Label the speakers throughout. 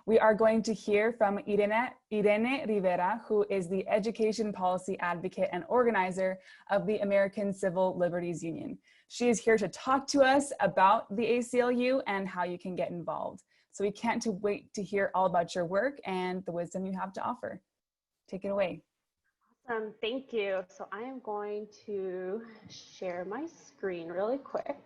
Speaker 1: We are going to hear from Irene Rivera, who is the Education Policy Advocate and Organizer of the American Civil Liberties Union. She is here to talk to us about the ACLU and how you can get involved. So we can't wait to hear all about your work and the wisdom you have to offer. Take it away.
Speaker 2: Awesome, thank you. So I am going to share my screen really quick.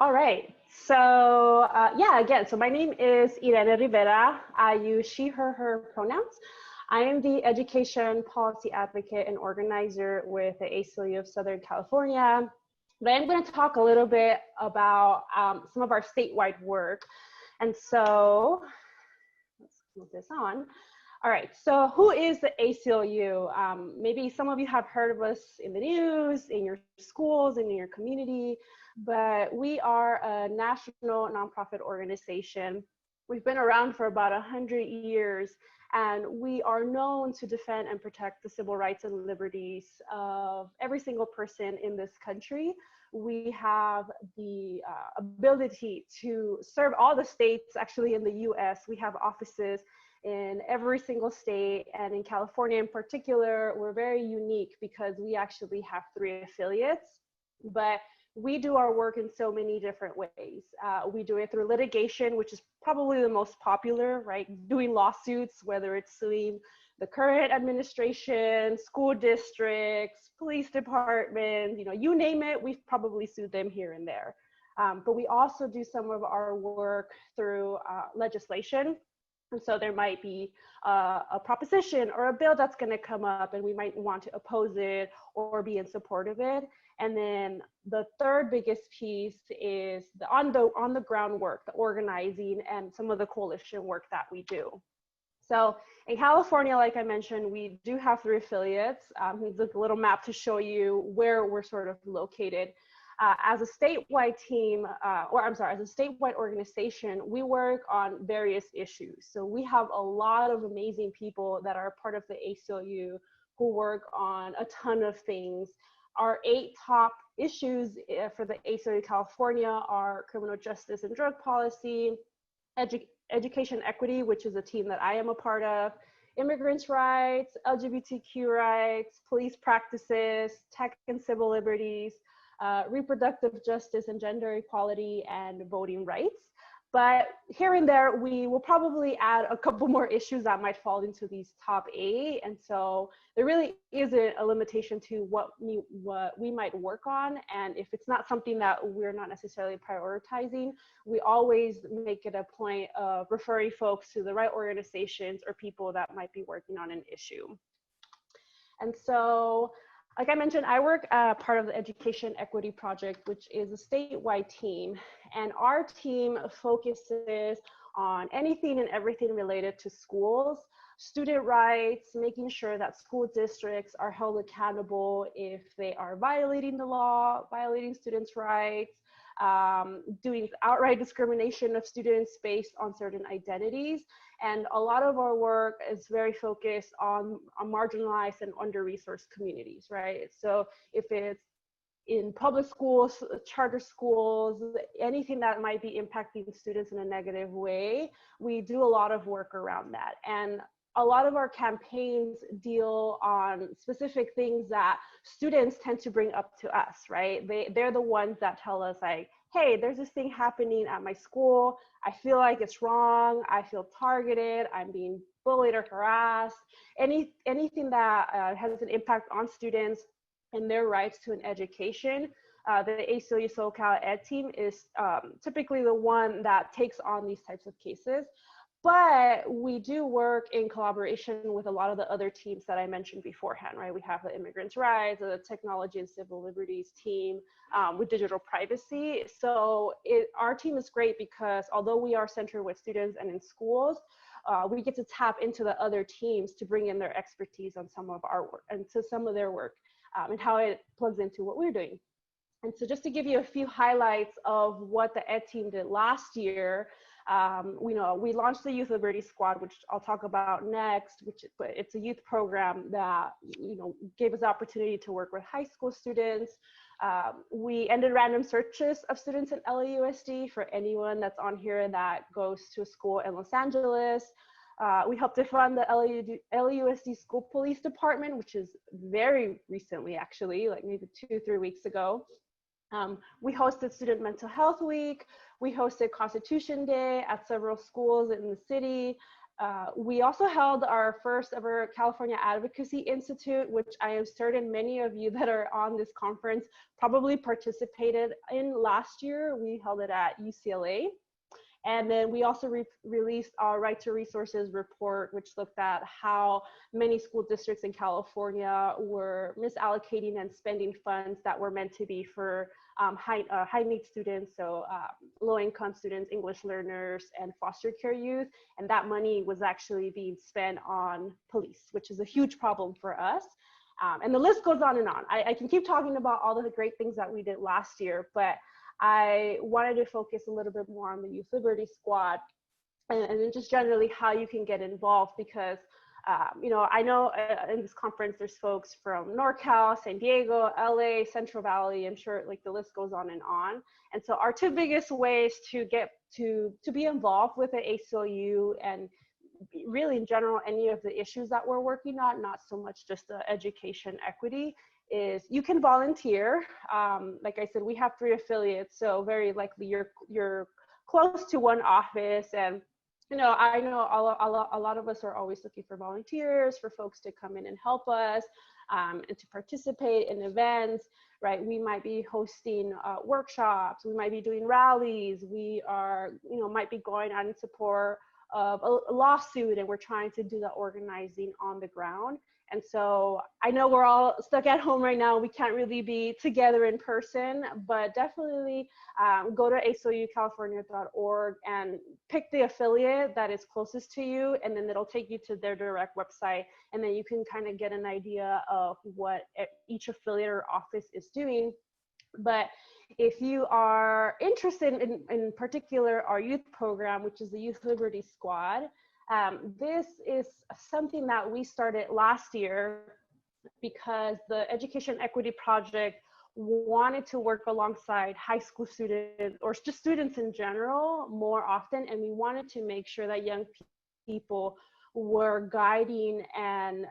Speaker 2: All right, so again, so my name is Irene Rivera. I use she, her pronouns. I am the Education Policy Advocate and Organizer with the ACLU of Southern California. But I'm going to talk a little bit about some of our statewide work. And so, let's move this on. All right, so who is the ACLU? Maybe some of you have heard of us in the news, in your schools, and in your community, but we are a national nonprofit organization. We've been around for about 100 years, and we are known to defend and protect the civil rights and liberties of every single person in this country. We have the ability to serve all the states, actually in the US. We have offices in every single state, and in California in particular, we're very unique because we actually have 3 affiliates, but we do our work in so many different ways. We do it through litigation, which is probably the most popular, right? Doing lawsuits, whether it's suing the current administration, school districts, police departments, you name it, we've probably sued them here and there. But we also do some of our work through legislation. And so there might be a proposition or a bill that's going to come up, and we might want to oppose it or be in support of it. And then the third biggest piece is the on the ground work, the organizing, and some of the coalition work that we do. So in California, like I mentioned, we do have 3 affiliates. Here's a little map to show you where we're sort of located. As a statewide team, as a statewide organization, we work on various issues. So we have a lot of amazing people that are part of the ACLU who work on a ton of things. Our 8 top issues for the ACLU California are criminal justice and drug policy, education equity, which is a team that I am a part of, immigrants' rights, LGBTQ rights, police practices, tech and civil liberties, reproductive justice and gender equality, and voting rights. But here and there, we will probably add a couple more issues that might fall into these top 8. And so there really isn't a limitation to what we might work on. And if it's not something that we're not necessarily prioritizing, we always make it a point of referring folks to the right organizations or people that might be working on an issue. And so, like I mentioned, I work part of the Education Equity Project, which is a statewide team. And our team focuses on anything and everything related to schools, student rights, making sure that school districts are held accountable if they are violating the law, violating students' rights, doing outright discrimination of students based on certain identities. And a lot of our work is very focused on marginalized and under-resourced communities, right? So if it's in public schools, charter schools, anything that might be impacting students in a negative way, we do a lot of work around that. And a lot of our campaigns deal on specific things that students tend to bring up to us, right? They're the ones that tell us, like, hey, there's this thing happening at my school. I feel like it's wrong. I feel targeted. I'm being bullied or harassed. Anything that has an impact on students and their rights to an education. The ACLU SoCal Ed team is typically the one that takes on these types of cases. But we do work in collaboration with a lot of the other teams that I mentioned beforehand, right? We have the immigrants' rights, the technology and civil liberties team with digital privacy. So our team is great because although we are centered with students and in schools, we get to tap into the other teams to bring in their expertise on some of our work and to some of their work and how it plugs into what we're doing. And so just to give you a few highlights of what the Ed team did last year, we launched the Youth Liberty Squad, which I'll talk about next, but it's a youth program that, gave us the opportunity to work with high school students. We ended random searches of students in LAUSD for anyone that's on here that goes to a school in Los Angeles. We helped to fund the LAUSD School Police Department, which is very recently, actually, like maybe 2-3 weeks ago. We hosted Student Mental Health Week. We hosted Constitution Day at several schools in the city. We also held our first ever California Advocacy Institute, which I am certain many of you that are on this conference probably participated in last year. We held it at UCLA. And then we also released our Right to Resources report, which looked at how many school districts in California were misallocating and spending funds that were meant to be for high need students, so low-income students, English learners, and foster care youth. And that money was actually being spent on police, which is a huge problem for us. And the list goes on and on. I can keep talking about all of the great things that we did last year, but I wanted to focus a little bit more on the Youth Liberty Squad and then just generally how you can get involved, because you know, I know in this conference there's folks from NorCal, San Diego, LA, Central Valley. I'm sure like the list goes on. And so our two biggest ways to get to be involved with the ACLU and really in general any of the issues that we're working on, not so much just the education equity, is you can volunteer. Like I said, we have 3 affiliates, so very likely you're close to one office. And you know, I know a lot of us are always looking for volunteers, for folks to come in and help us, and to participate in events, right? We might be hosting workshops, we might be doing rallies, we are, you know, might be going out in support of a lawsuit, and we're trying to do the organizing on the ground. And so I know we're all stuck at home right now. We can't really be together in person, but definitely go to aclucalifornia.org and pick the affiliate that is closest to you, and then it'll take you to their direct website, and then you can kind of get an idea of what each affiliate or office is doing. But if you are interested in particular our youth program, which is the Youth Liberty Squad, this is something that we started last year because the Education Equity Project wanted to work alongside high school students or just students in general more often, and we wanted to make sure that young people were guiding and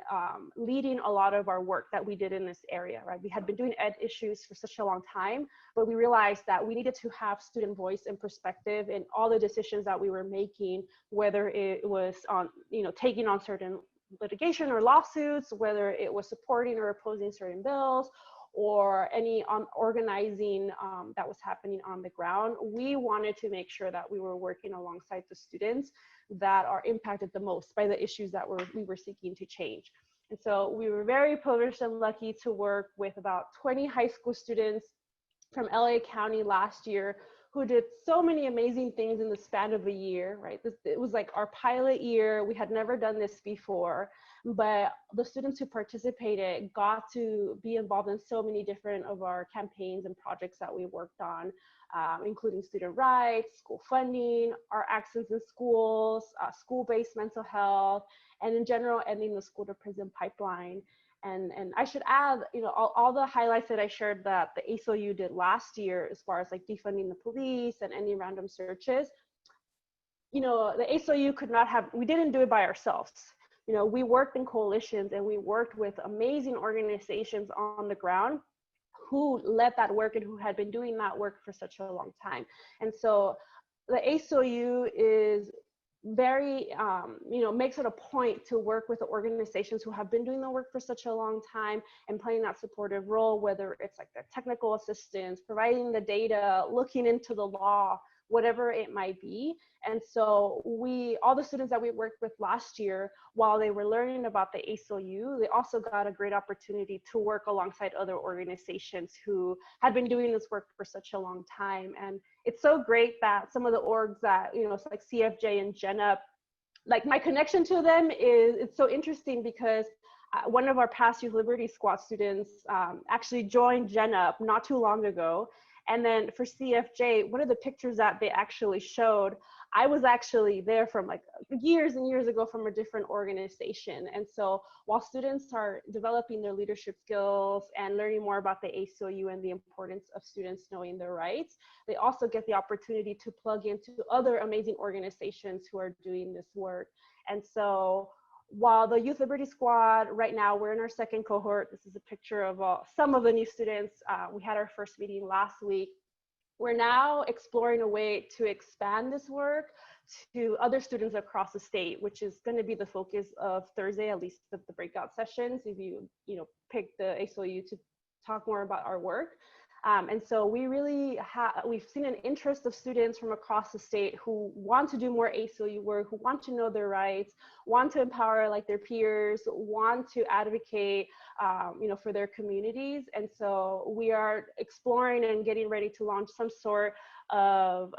Speaker 2: leading a lot of our work that we did in this area, right? We had been doing ed issues for such a long time, but we realized that we needed to have student voice and perspective in all the decisions that we were making, whether it was on, you know, taking on certain litigation or lawsuits, whether it was supporting or opposing certain bills, or any organizing that was happening on the ground. We wanted to make sure that we were working alongside the students that are impacted the most by the issues that we were seeking to change. And so we were very privileged and lucky to work with about 20 high school students from LA County last year who did so many amazing things in the span of a year, right? It was like our pilot year. We had never done this before, but the students who participated got to be involved in so many different of our campaigns and projects that we worked on, including student rights, school funding, our accents in schools, school-based mental health, and in general, ending the school to prison pipeline. And I should add, you know, all the highlights that I shared that the ACLU did last year, as far as like defunding the police and any random searches, you know, the ACLU could not have, we didn't do it by ourselves. You know, we worked in coalitions and we worked with amazing organizations on the ground who led that work and who had been doing that work for such a long time. And so the ACLU is very, you know, makes it a point to work with the organizations who have been doing the work for such a long time and playing that supportive role, whether it's like the technical assistance, providing the data, looking into the law, whatever it might be. And so all the students that we worked with last year, while they were learning about the ACLU, they also got a great opportunity to work alongside other organizations who had been doing this work for such a long time. And it's so great that some of the orgs that, you know, it's like CFJ and GenUp, like my connection to them it's so interesting because one of our past Youth Liberty Squad students actually joined GenUp not too long ago. And then for CFJ, one of the pictures that they actually showed, I was actually there from like years and years ago from a different organization. And so while students are developing their leadership skills and learning more about the ACLU and the importance of students knowing their rights, they also get the opportunity to plug into other amazing organizations who are doing this work. And so while the Youth Liberty Squad, right now we're in our second cohort. This is a picture of some of the new students. We had our first meeting last week. We're now exploring a way to expand this work to other students across the state, which is going to be the focus of Thursday, at least the breakout sessions, if you pick the ACLU to talk more about our work. And so we've seen an interest of students from across the state who want to do more ACLU work, who want to know their rights, want to empower like their peers, want to advocate, for their communities. And so we are exploring and getting ready to launch some sort of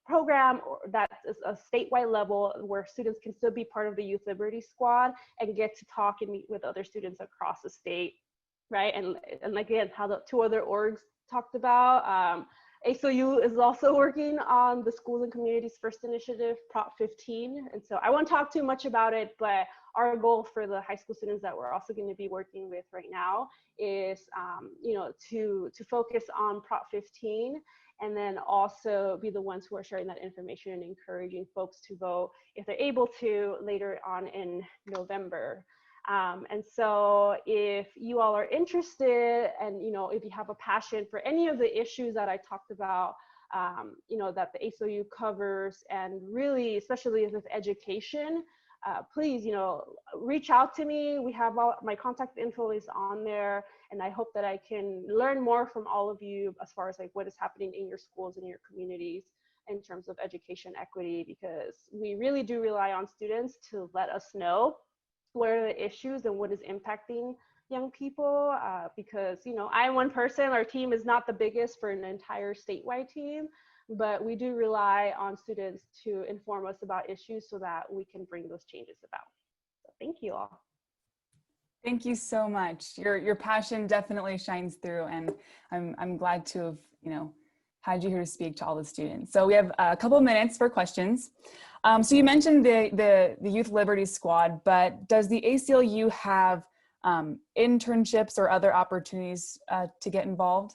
Speaker 2: program that is a statewide level where students can still be part of the Youth Liberty Squad and get to talk and meet with other students across the state, right? And again, how the two other orgs talked about. ACLU is also working on the Schools and Communities First Initiative, Prop 15. And so I won't talk too much about it, but our goal for the high school students that we're also going to be working with right now is, to focus on Prop 15, and then also be the ones who are sharing that information and encouraging folks to vote if they're able to later on in November. And so if you all are interested, and if you have a passion for any of the issues that I talked about, that the ACLU covers, and really especially with education, please reach out to me. We have my contact info is on there, and I hope that I can learn more from all of you as far as like what is happening in your schools and your communities in terms of education equity, because we really do rely on students to let us know what are the issues and what is impacting young people, because I'm one person, our team is not the biggest for an entire statewide team, but we do rely on students to inform us about issues so that we can bring those changes about. So thank you all.
Speaker 1: Thank you so much. Your passion definitely shines through, and I'm glad to have had you here to speak to all the students. So we have a couple of minutes for questions. So you mentioned the Youth Liberty Squad, but does the ACLU have internships or other opportunities to get involved?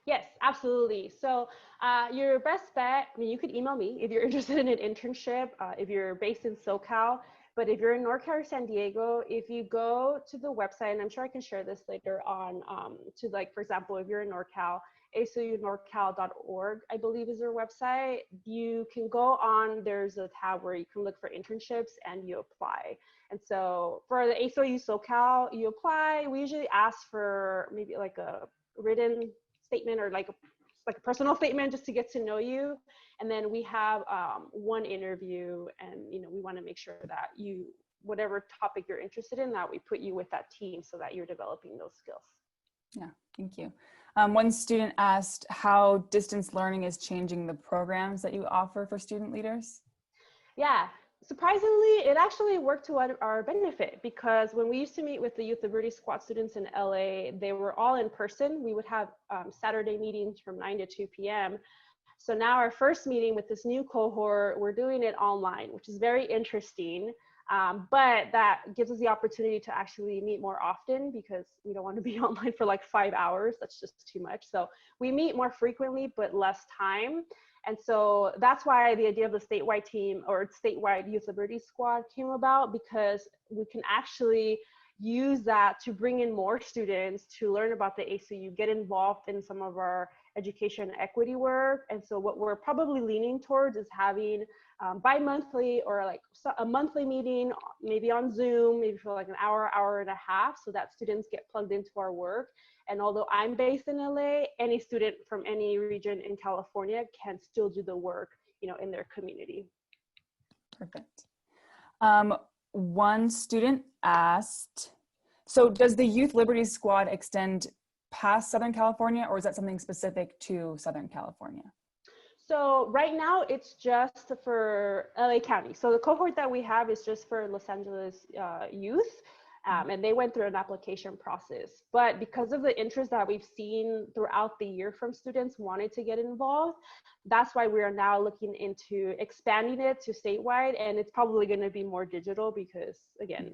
Speaker 2: Yes, absolutely. So your best bet, you could email me if you're interested in an internship, if you're based in SoCal. But if you're in NorCal or San Diego, if you go to the website, and I'm sure I can share this later on, to like, for example, if you're in NorCal, aclunorcal.org, I believe is their website. You can go on, there's a tab where you can look for internships and you apply. And so for the ACLU SoCal, you apply. We usually ask for maybe like a written statement or like a personal statement just to get to know you. And then we have one interview, and we want to make sure that whatever topic you're interested in, that we put you with that team so that you're developing those skills.
Speaker 1: Yeah, thank you. One student asked how distance learning is changing the programs that you offer for student leaders.
Speaker 2: Yeah, surprisingly, it actually worked to our benefit, because when we used to meet with the Youth Liberty Squad students in LA, they were all in person. We would have Saturday meetings from 9 to 2 p.m. So now our first meeting with this new cohort, we're doing it online, which is very interesting. But that gives us the opportunity to actually meet more often, because we don't want to be online for like 5 hours. That's just too much. So we meet more frequently, but less time. And so that's why the idea of the statewide team or statewide Youth Liberty Squad came about, because we can actually use that to bring in more students to learn about the ACLU, get involved in some of our education equity work. And so what we're probably leaning towards is having bi-monthly or like a monthly meeting, maybe on Zoom, maybe for like an hour, hour and a half, so that students get plugged into our work. And although I'm based in LA, any student from any region in California can still do the work, in their community.
Speaker 1: Perfect. One student asked, so does the Youth Liberty Squad extend past Southern California, or is that something specific to Southern California?
Speaker 2: So right now it's just for LA County. So the cohort that we have is just for Los Angeles youth. And they went through an application process. But because of the interest that we've seen throughout the year from students wanting to get involved, that's why we are now looking into expanding it to statewide. And it's probably going to be more digital because, again,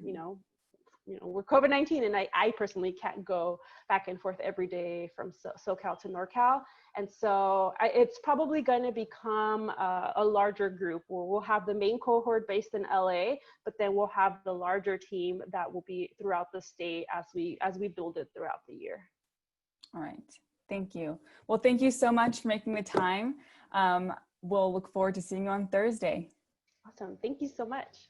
Speaker 2: we're COVID-19, and I personally can't go back and forth every day from SoCal to NorCal. And so it's probably going to become a larger group where we'll have the main cohort based in LA, but then we'll have the larger team that will be throughout the state as we build it throughout the year.
Speaker 1: All right. Thank you. Well, thank you so much for making the time. We'll look forward to seeing you on Thursday.
Speaker 2: Awesome. Thank you so much.